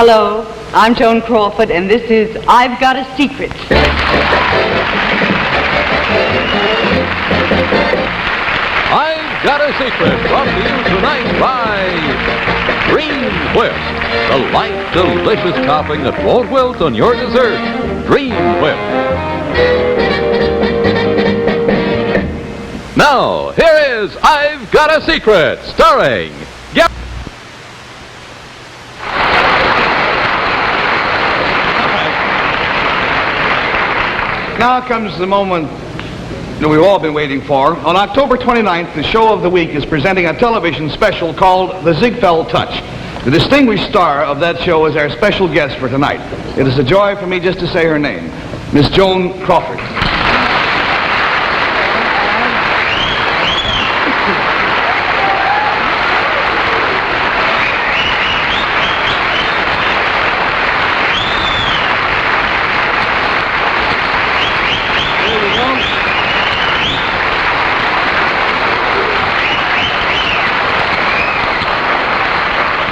Hello, I'm Joan Crawford, and this is I've Got a Secret. I've Got a Secret, brought to you tonight by Dream Whip, the light, delicious topping that won't wilt on your dessert. Dream Whip. Now, here is I've Got a Secret, starring Now comes the moment that we've all been waiting for. On October 29th, the show of the week is presenting a television special called The Ziegfeld Touch. The distinguished star of that show is our special guest for tonight. It is a joy for me just to say her name, Miss Joan Crawford.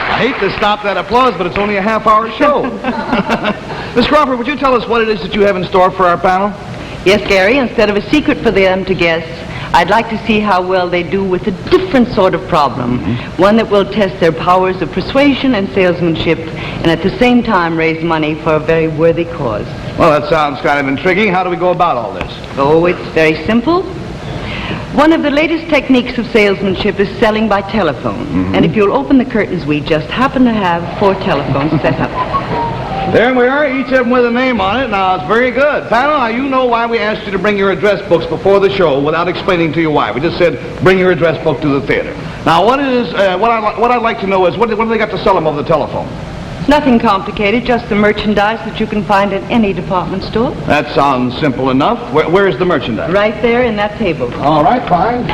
I hate to stop that applause, but it's only a half-hour show. Miss Crawford, would you tell us what it is that you have in store for our panel? Yes, Gary, instead of a secret for them to guess, I'd like to see how well they do with a different sort of problem, one that will test their powers of persuasion and salesmanship, and at the same time raise money for a very worthy cause. Well, that sounds kind of intriguing. How do we go about all this? Oh, it's very simple. One of the latest techniques of salesmanship is selling by telephone. And if you'll open the curtains, we just happen to have 4 telephones set up. There we are, each of them with a name on it. Now, it's very good. Panel, now you know why we asked you to bring your address books before the show without explaining to you why. We just said, bring your address book to the theater. Now, what I'd like to know is, what do they got to sell them over the telephone? Nothing complicated, just the merchandise that you can find at any department store. That sounds simple enough. Where's the merchandise? Right there in that table. All right, fine.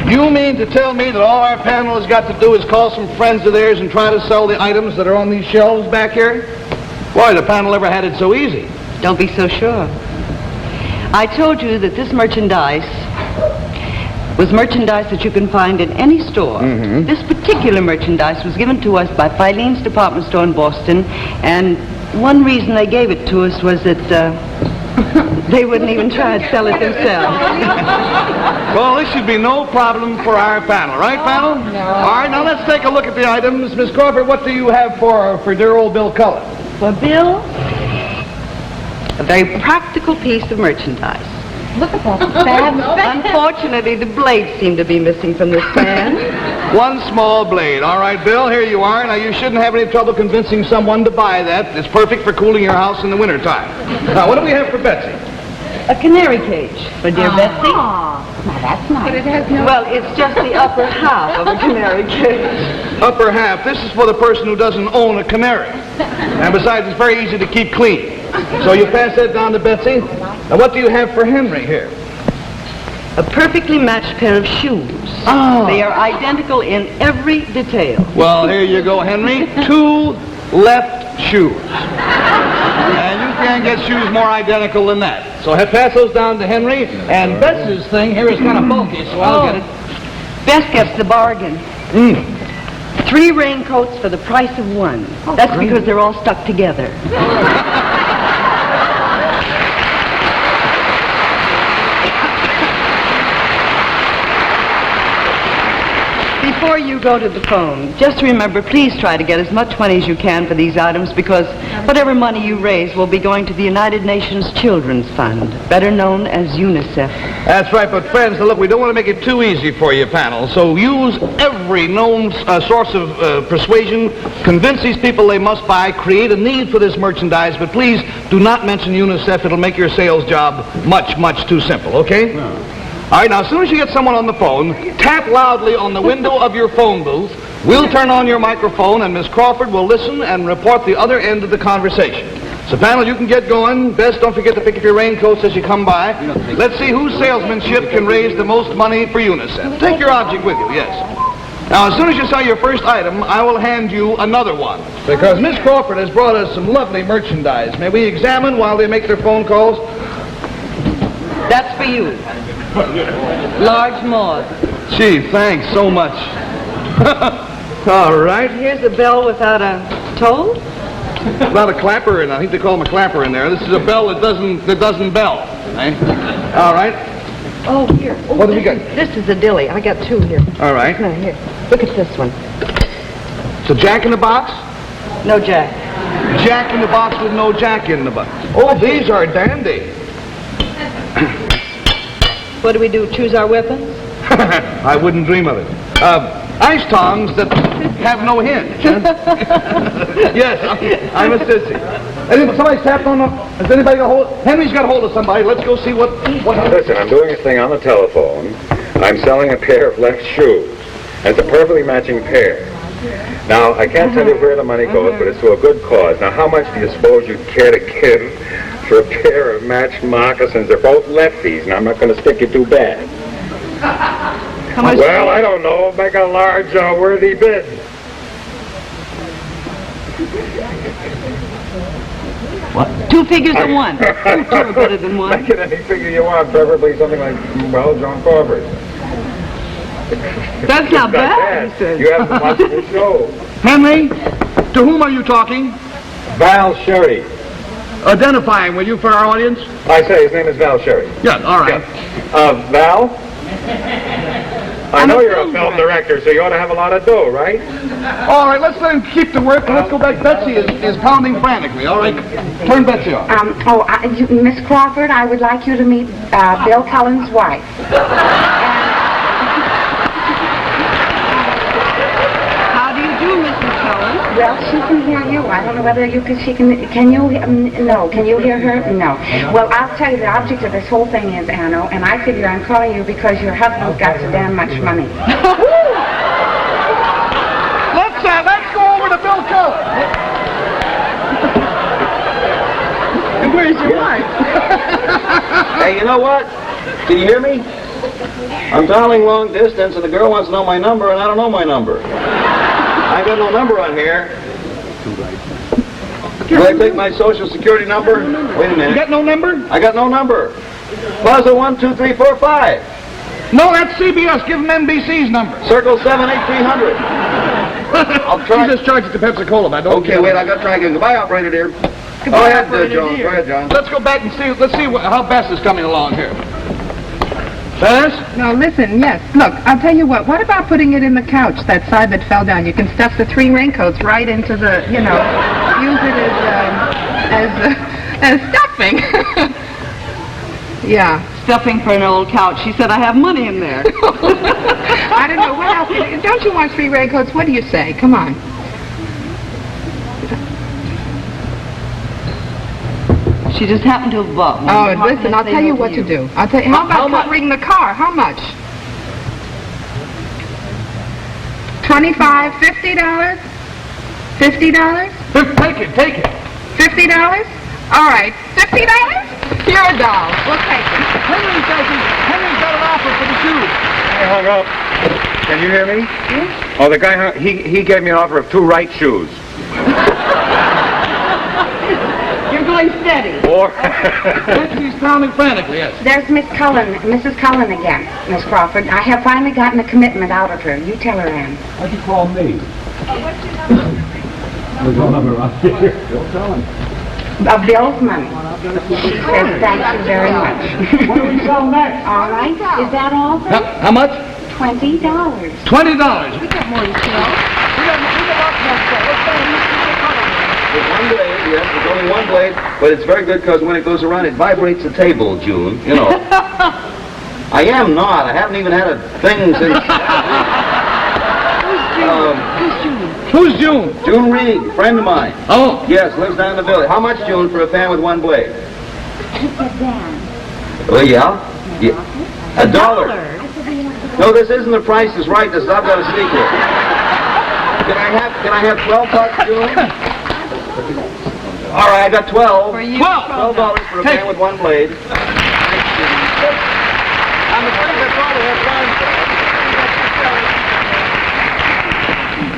You mean to tell me that all our panel has got to do is call some friends of theirs and try to sell the items that are on these shelves back here? Boy, the panel never had it so easy. Don't be so sure. I told you that this merchandise was merchandise that you can find in any store. This particular merchandise was given to us by Filene's department store in Boston, and one reason they gave it to us was that they wouldn't even try to sell it themselves. Well, this should be no problem for our panel, right, panel? No. All right, now let's take a look at the items. Miss Crawford, what do you have for dear old Bill Cullen? For Bill, a very practical piece of merchandise. Look at that stand. Unfortunately, the blades seem to be missing from the stand. One small blade. All right, Bill, here you are. Now, you shouldn't have any trouble convincing someone to buy that. It's perfect for cooling your house in the wintertime. Now, what do we have for Betsy? A canary cage for dear Betsy. Now that's nice. But it has no... Well, it's just the upper half of a canary cage. Upper half. This is for the person who doesn't own a canary. And besides, it's very easy to keep clean. So you pass that down to Betsy. Now, what do you have for Henry here? A perfectly matched pair of shoes. Oh. They are identical in every detail. Well, here you go, Henry. 2 left shoes. And you can't get shoes more identical than that. So pass those down to Henry. And Bess's thing here is kind of bulky, so I'll get it. Bess gets the bargain. 3 raincoats for the price of 1. That's great. because they're all stuck together. Before you go to the phone, just remember, please try to get as much money as you can for these items, because whatever money you raise will be going to the United Nations Children's Fund, better known as UNICEF. That's right, but friends, look, we don't want to make it too easy for you, panel, so use every known source of persuasion, convince these people they must buy, create a need for this merchandise, but please do not mention UNICEF. It'll make your sales job much, much too simple, okay? No. All right, now, as soon as you get someone on the phone, tap loudly on the window of your phone booth. We'll turn on your microphone, and Miss Crawford will listen and report the other end of the conversation. So, panel, you can get going. Best don't forget to pick up your raincoats as you come by. Let's see whose salesmanship can raise the most money for UNICEF. Take your object with you, yes. Now, as soon as you sell your first item, I will hand you another one, because Miss Crawford has brought us some lovely merchandise. May we examine while they make their phone calls? That's for you. Large moths. Gee, thanks so much. All right. Here's a bell without a toll. Without a clapper, and I think they call them a clapper in there. This is a bell that doesn't bell. Right? All right. Oh, here. Oh, What do we got? This is a dilly. I got two here. All right. No, here. Look at this one. So Jack in the Box? No jack. Jack in the Box with no Jack in the Box. Oh, these are dandy. What do we do? Choose our weapons? I wouldn't dream of it. Ice tongs that have no hinge. Yes, I'm a sissy. Somebody's tapped on the... Has anybody got hold... Henry's got hold of somebody. Let's go see what... Listen, I'm doing a thing on the telephone. I'm selling a pair of left shoes. It's a perfectly matching pair. Now, I can't tell you where the money goes, but it's to a good cause. Now, how much do you suppose you'd care to give for a pair of matched moccasins? They're both lefties, and I'm not going to stick you too bad. How much? Well, I don't know. Make a large, worthy bid. What? Two figures of one. Two are better than one. Make it any figure you want, preferably something like, well, Joan Crawford. That's not bad, he says. You haven't watched the show. Henry, to whom are you talking? Val Sherry. Identify him, will you, for our audience? I say his name is Val Sherry. Yeah, all right. Val? I I'm know a you're a film film director, so you ought to have a lot of dough, right? All right, let's let him keep the work, and let's go back. Betsy is pounding frantically. All right, turn Betsy off. Miss Crawford, I would like you to meet Bill Cullen's wife. How do you do, Mrs. Cullen? Well, she can hear you. I don't know whether you can, can you, no, can you hear her? No. Well, I'll tell you, the object of this whole thing is, Anno, and I figure I'm calling you because your husband's got so damn much money. Let's go over to Bill Cullen. And where's your wife? Hey, you know what? Can you hear me? I'm dialing long distance, and the girl wants to know my number, and I don't know my number. I got no number on here. Do I take my social security number? Wait a You minute. got no number? I got no number. Plaza 1, 2, 3, 4, 5. No, that's CBS. Give him NBC's number. Circle 78300. I'll try. You just charge it to Pepsi-Cola, man. Don't Okay, wait, I got to try again. Goodbye, operator dear. Go ahead, John. Go ahead, John. Let's go back and see. Let's see how Bess is coming along here. Bess? No, listen, yes. Look, I'll tell you what about putting it in the couch, that side that fell down? You can stuff the 3 raincoats right into the, use it as stuffing. Yeah. Stuffing for an old couch. She said, I have money in there. I don't know, what else? Don't you want 3 raincoats? What do you say? Come on. She just happened to have bought one. Oh, listen, I'll tell you what to do. I'll tell you. How about covering the car? How much? $25, $50? $50? Take it. $50? All right, $50? You're a doll. We'll take it. Henry's got an offer for the shoes. I hung up. Can you hear me? Oh, the guy he gave me an offer of 2 right shoes. You're going steady. Or Betsy's pounding frantically, yes. There's Mrs. Cullen again, Miss Crawford. I have finally gotten a commitment out of her. You tell her, Ann. why'd you call me? There's no number around here. Bill Cullen. Of Bill's money. She says thank you very much. What do we sell next? All right. Is that all? How much? $20. $20. We got more than 12. We got lots more stuff. Let's go. There's one blade, yes, there's only one blade, but it's very good because when it goes around, it vibrates the table, June, I am not. I haven't even had a thing since... Who's June? June Reed, friend of mine. Oh. Yes, lives down in the village. How much, June, for a fan with 1 blade? Well, yeah. $1. No, this isn't the Price is Right. I've got a secret. Can I have 12 bucks, June? All right, I got 12. For you, $12 for a Take fan with 1 blade. I'm afraid that's all we have time for.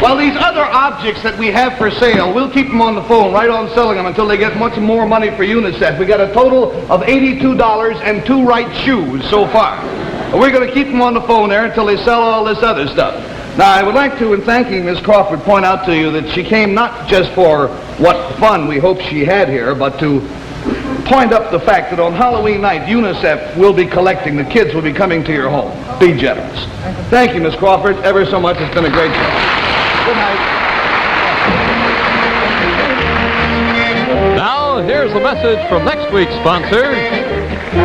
Well, these other objects that we have for sale, we'll keep them on the phone, right on selling them until they get much more money for UNICEF. We got a total of $82 and 2 right shoes so far. We're going to keep them on the phone there until they sell all this other stuff. Now, I would like to, in thanking Miss Crawford, point out to you that she came not just for what fun we hope she had here, but to point up the fact that on Halloween night, UNICEF will be collecting. The kids will be coming to your home. Be generous. Thank you, Miss Crawford, ever so much. It's been a great show. Good night. Now, here's a message from next week's sponsor,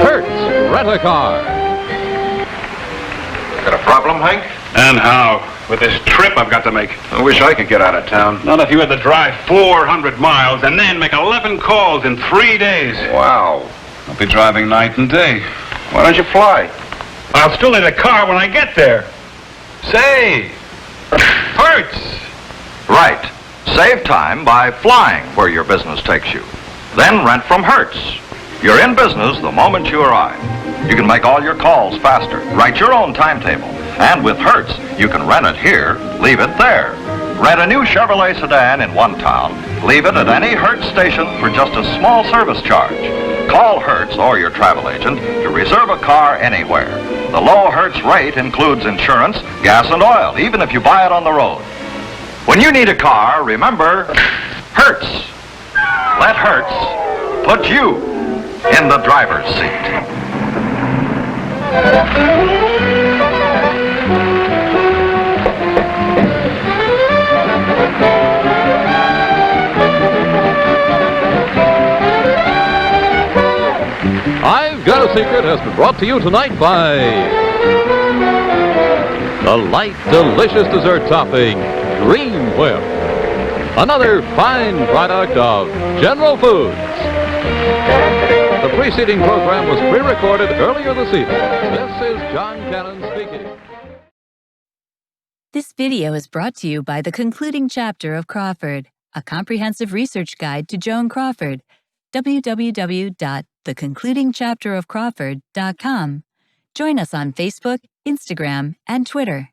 Hertz Rent-A-Car. Got a problem, Hank? And how? With this trip I've got to make. I wish I could get out of town. Not if you had to drive 400 miles and then make 11 calls in 3 days. Wow. I'll be driving night and day. Why don't you fly? I'll still need a car when I get there. Say! Hertz! Right. Save time by flying where your business takes you. Then rent from Hertz. You're in business the moment you arrive. You can make all your calls faster, write your own timetable. And with Hertz, you can rent it here, leave it there. Rent a new Chevrolet sedan in one town, leave it at any Hertz station for just a small service charge. Call Hertz or your travel agent to reserve a car anywhere. The low Hertz rate includes insurance, gas and oil, even if you buy it on the road. When you need a car, remember Hertz. Let Hertz put you in the driver's seat. I've Got a Secret has been brought to you tonight by the light, delicious dessert topping, Dream Whip. Another fine product of General Foods. The preceding program was pre-recorded earlier this evening. This is John Cannon speaking. This video is brought to you by The Concluding Chapter of Crawford, a comprehensive research guide to Joan Crawford. www.theconcludingchapterofcrawford.com. Join us on Facebook, Instagram, and Twitter.